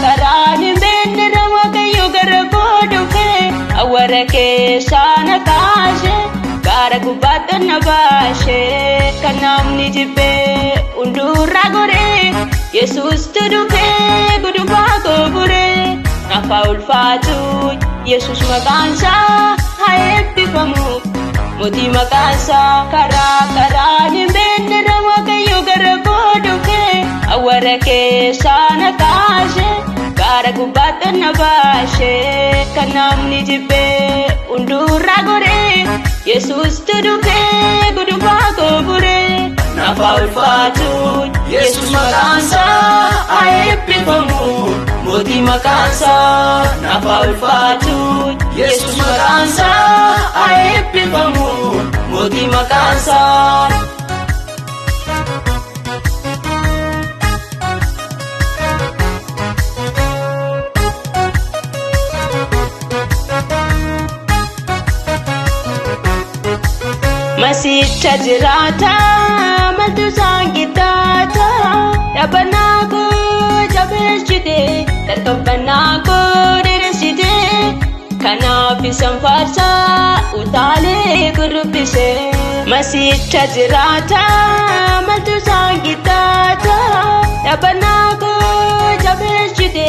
karaan hin beekne waaqayyo gara koo dhufe awwaara keessaa na kaashe gaara gubbaatti na baashe kan namni jibbee hundurraa goree Yesuustu dhufe gudunfaa koo buree naaf haa ulfaatu Yesuus maqaansaa haa eebbifamu mootii maqaansaa karaan hin beekne waaqayyo gara koo dhufe awwaara keessaa na kaashe gaara gubbaatti na baashe kan namni jibbee hundurraa goree Yesuustu dhufe gudunfaa koo buree naaf haa ulfaatu Yesuus maqaansaa haa eebbifamu mootii maqaansaa naaf haa ulfaatu Yesuus maqaansaa haa eebbifamu mootii maqaansaa. Masicha jiraata maltu saangitaata dhaabannaa koo jabeessite tarkaanfannaa koo dheeressite kanaaf isaan faarsaa utaalee gurrubbise. Masicha jiraata maltu saangitaata dhaabannaa koo jabeessite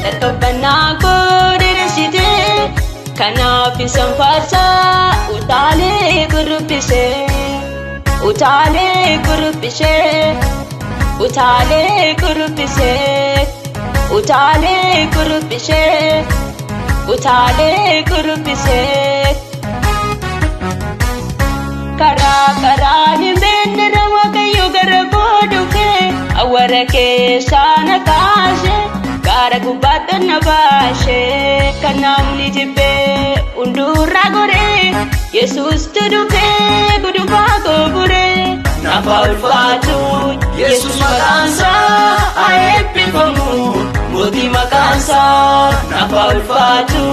tarkaanfannaa koo dheeressite kanaaf isaan faarsaa utaalee gurrubbise utaalee gurrubbise utaalee gurrubbise utaalee gurrubbise utaalee gurrubbise karaan hin beekne waaqayyo gara koo dhufe awwaara keessaa na kaashe gaara gubbaatti na baashe kan namni jibbee hundurraa goree Yesuustu dhufe gudunfaa koo buree naaf haa ulfaatu Yesuus maqaansaa haa eebbifamu mootii maqaansaa naaf haa ulfaatu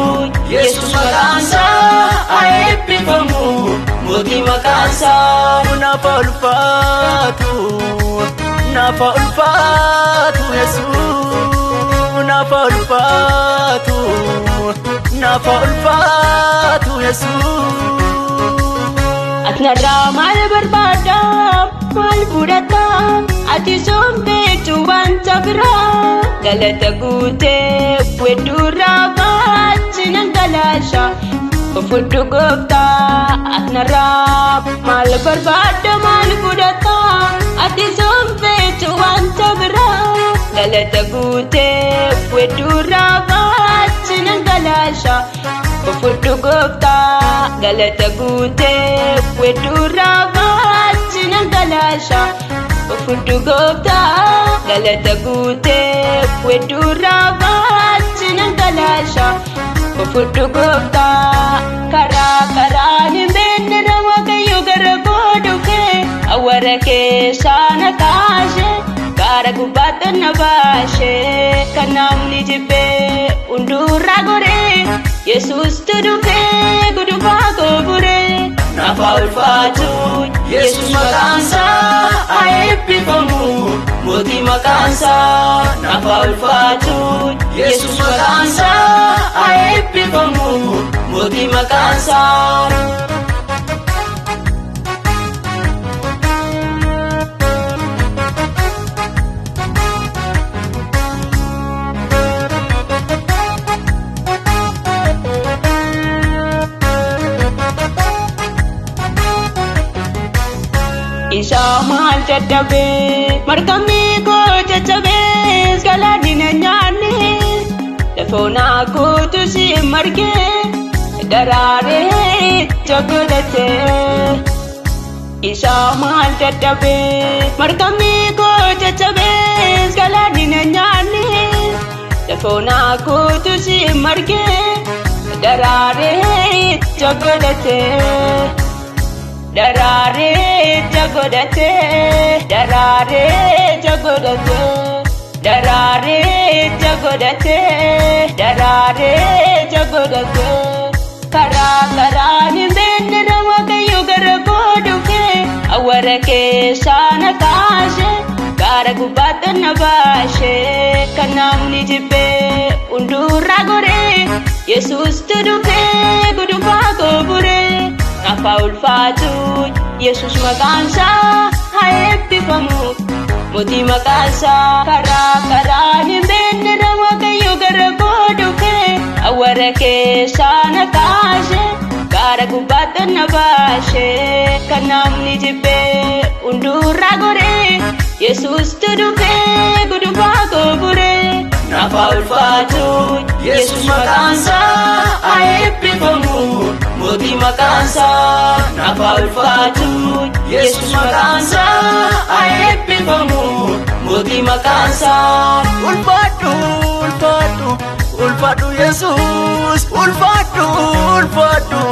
Yesuus maqaansaa haa eebbifamu mootii maqaansaa. Naaf haa ulfaatu naaf haa ulfaatu Yesuus naaf haa ulfaatu naaf haa ulfaatu Yesuus. Atnarraa maal barbaada maal fudhata ati sombeetu wanta biraa galata guutee weddurraa baachi nan galaasha fudhu gooftaa. Atnarraa maal barbaada maal fudhata ati sombeetu wanta biraa galata guutee weddurraa baachi nan galaasha fudhu gooftaa. Galata guutee weddurraa baachi nan galaasha fudhu gooftaa. Galata guutee weddurraa baachi nan galaasha fudhu gooftaa. Karaan hin beekne waaqayyo gara koo dhufe awwaara keessaa na kaashe gaara gubbaatti na baashe kan namni jibbee hundurraa goree Yesuustu dhufe gudunfaa koo buree naaf haa ulfaatu Yesuus maqaansaa haa eebbifamu mootii maqaansaa naaf haa ulfaatu Yesuus maqaansaa haa eebbifamu mootii maqaansaa. Isa maal dadhabee markabni koo caccabee galaanni na nyaanne lafoonaa kootu si margee daraaree jogodhatee. Isa maal dadhabee markabni koo caccabee galaanni na nyaanne lafoonaa kootu si margee daraaree jogodhatee. Daraaree jogodhatee daraaree jogodhatee daraaree jogodhatee daraaree jogodhatee. Karaan hin beekne waaqayyo gara koo dhufe awwaara keessaa na kaashe Gara gubbaatti na baashee kan namni jibbee hundurraa goree Yesuustu dhufee gudunfaa gooburee nafa ulfaatu Yesuus maqaansaa haa eebbifamu mootii maqaansaa karaa hin beekne na Waaqayyo gara koo dhufee awwaara keessaa na kaasee Gara gubbaatti na baashee kan namni jibbee hundurraa goree Yesuustu dhufee gudunfaa gooburee nafa ulfaatu Yesuus maqaansaa haa eebbifamu mootii maqaansaa nafa ulfaatu Yesuus maqaansaa haa eebbifamu mootii maqaansaa ulfaadhu ulfaadhu ulfaadhu Yesuus ulfaadhu ulfaadhu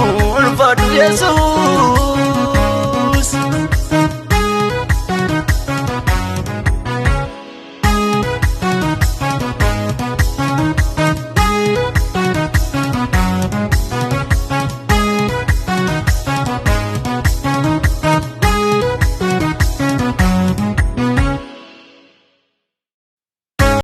ulfaadhu Yesuus